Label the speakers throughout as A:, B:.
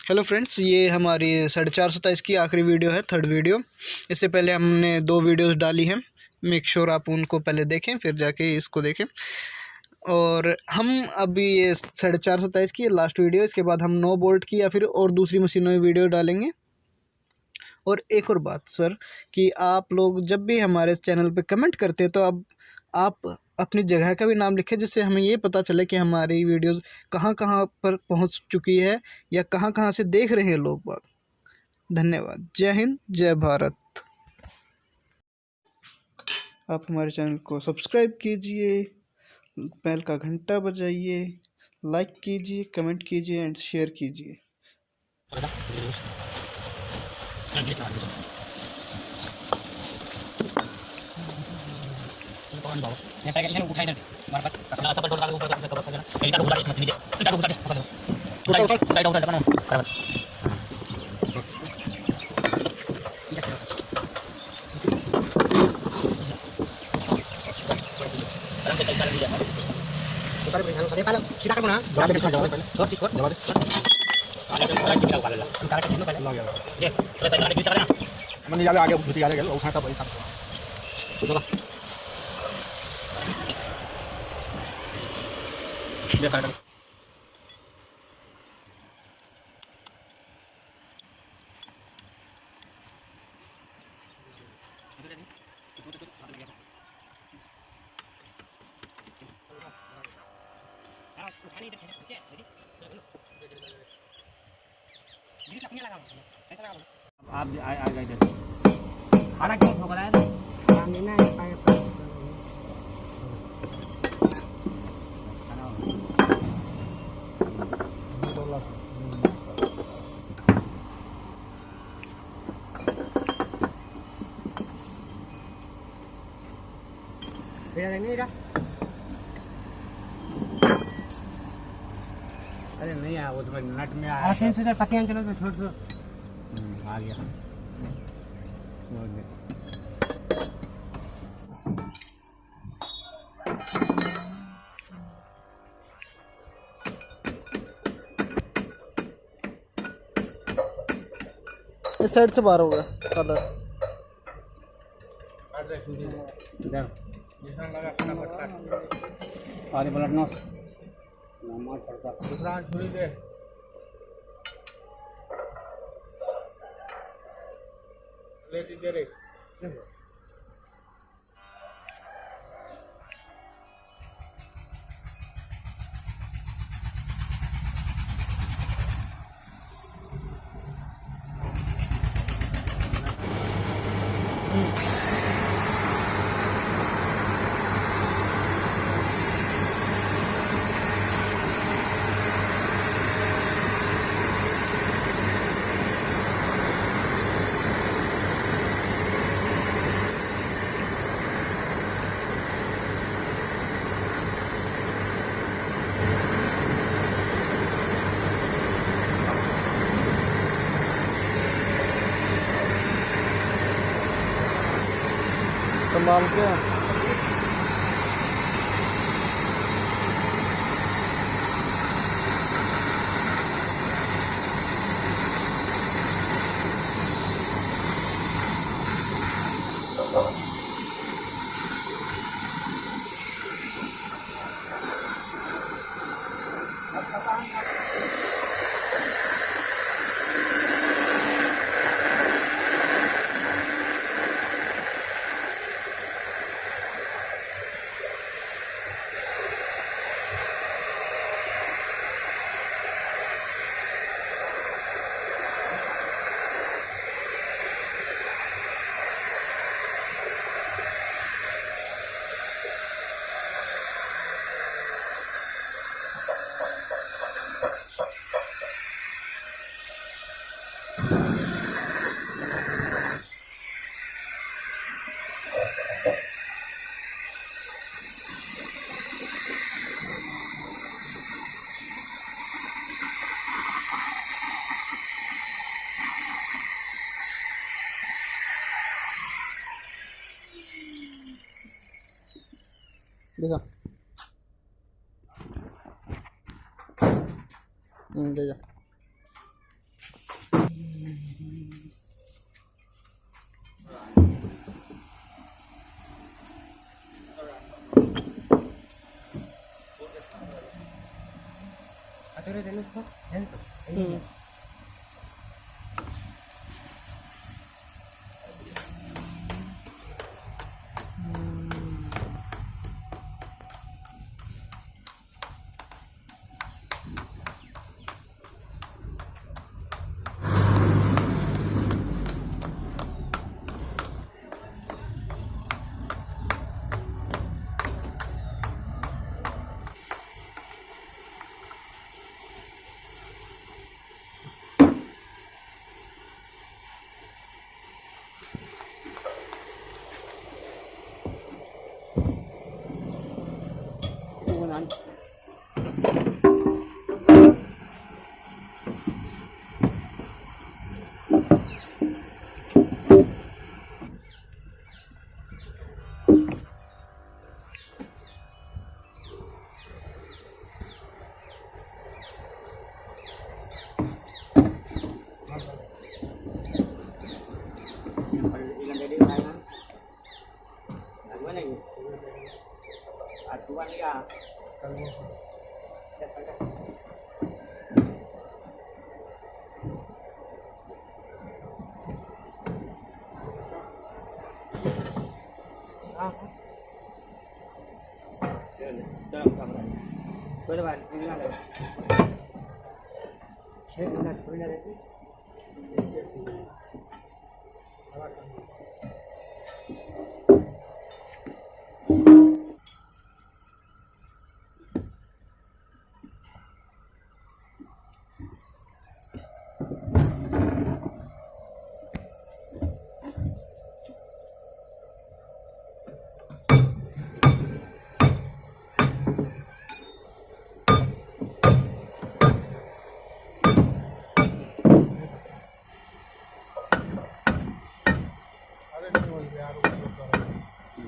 A: Hello friends, ये हमारी 427 की आखिरी वीडियो है, थर्ड वीडियो। इससे पहले हमने 2 वीडियोस डाली हैं। मेक श्योर आप उनको पहले देखें फिर जाके इसको देखें। और हम अभी ये 427 की लास्ट वीडियो, इसके बाद हम 9 बोल्ट की या फिर और दूसरी मशीनों में वीडियो डालेंगे। और एक और बात सर, कि आप लोग जब भी हमारे चैनल पे कमेंट करते हैं तो अब आप अपनी जगह का भी नाम लिखें, जिससे हमें ये पता चले कि हमारी वीडियोस कहाँ कहाँ पर पहुंच चुकी है या कहाँ कहाँ से देख रहे हैं लोग बाग। धन्यवाद। जय हिंद, जय भारत। आप हमारे चैनल को सब्सक्राइब कीजिए, बेल का घंटा बजाइए, लाइक कीजिए, कमेंट कीजिए एंड शेयर कीजिए।
B: आप आ गए थे खाना क्यों ठोक रहा है ना अरे नहीं आया, वो तो नट में आया। 300 पत्तियां चलो तो छोड़ दो। आ गया।
A: इस साइड से बाहर होगा कलर।
B: अरे ब्लड नो मार पड़ता दूसरा छुरी दे। ले दे रे।
A: संभाल के देखा। ले जा।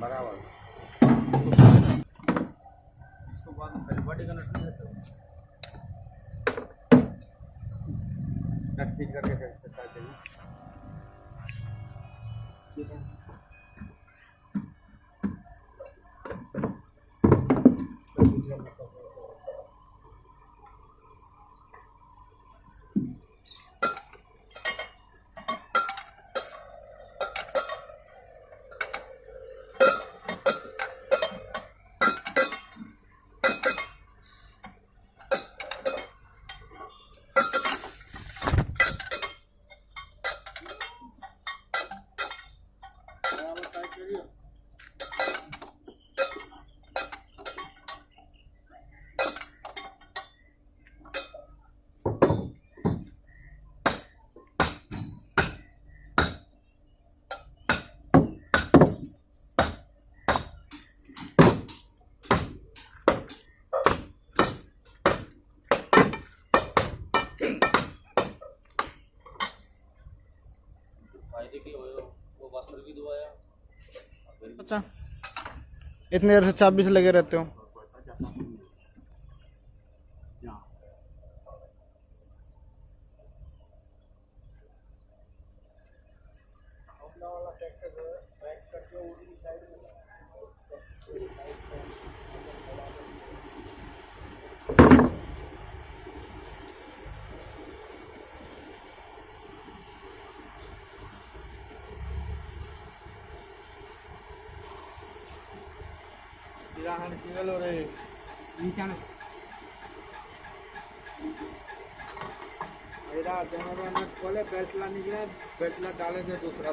B: बराबर इसको बाद में पहले बॉडी का नट फिट करके फिर ठीक है।
A: अच्छा, इतने देर से चाबी से लगे रहते हो? खोले फैसला निकले, फैसला डाले थे दूसरा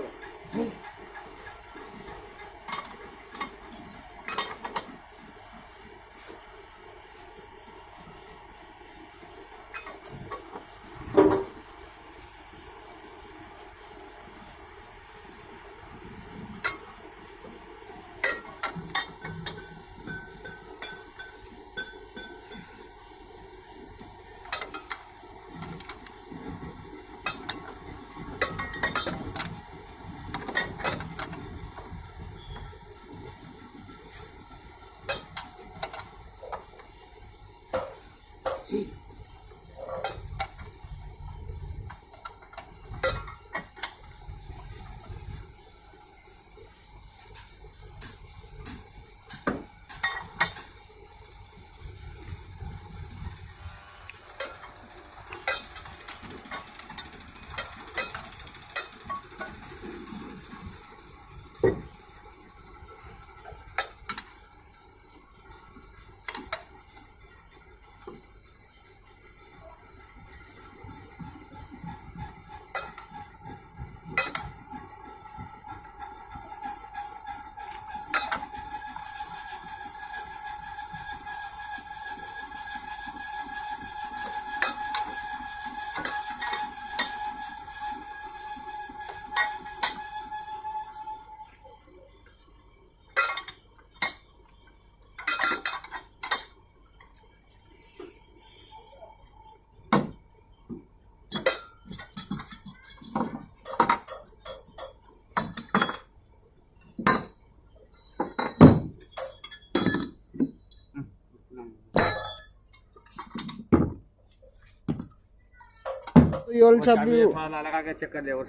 A: तो ये वाली चाबी
B: थोड़ा लगा के चेक कर ले, और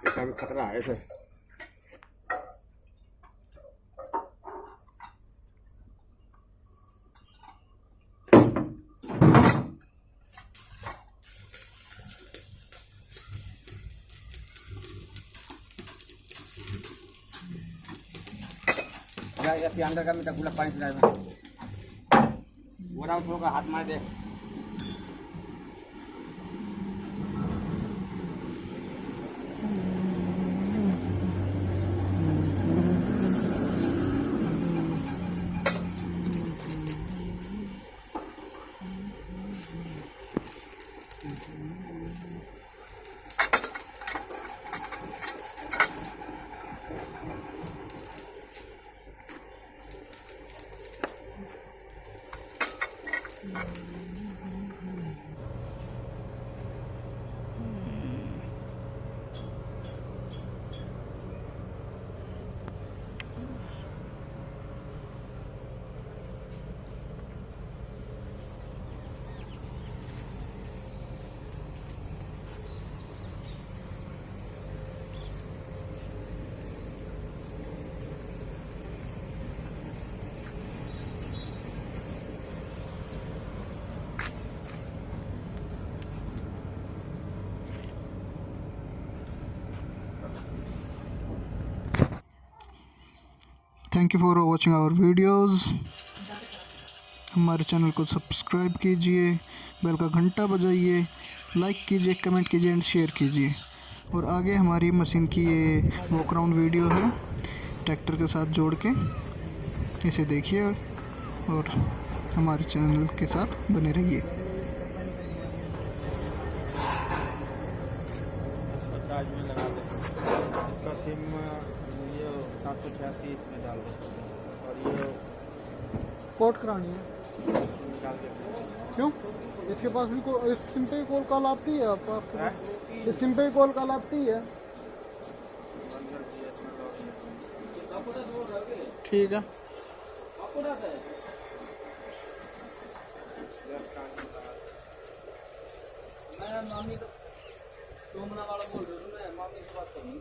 B: इसका भी खतरा है इसे। या अंदर का मैं तक पानी पिलाएगा, वो राउंड होगा, हाथ मार दे।
A: Thank you for watching our videos. हमारे चैनल को सब्सक्राइब कीजिए, बेल का घंटा बजाइए, लाइक कीजिए, कमेंट कीजिए एंड शेयर कीजिए। और आगे हमारी मशीन की ये वॉकराउंड वीडियो है ट्रैक्टर के साथ जोड़ के, इसे देखिए और हमारे चैनल के साथ बने रहिए।
B: चार्ज में लगा दे, इसका सिम ये 786 इसमें डाल दे, और ये
A: कोड करानी है
B: निकाल दे।
A: क्यों? इसके पास भी इस सिम पे कॉल कॉल आती है आपको? इस सिम पे कॉल कॉल आती है? ठीक है। मामी तो टोमना वाला बोल रहे हो, मैं मामी से बात करूँगी।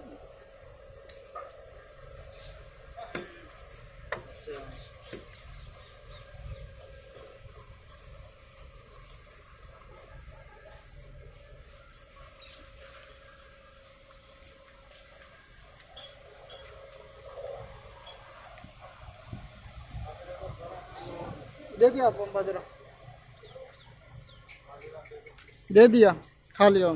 A: दे दिया आप बाजरा? दे दिया, खा लिया।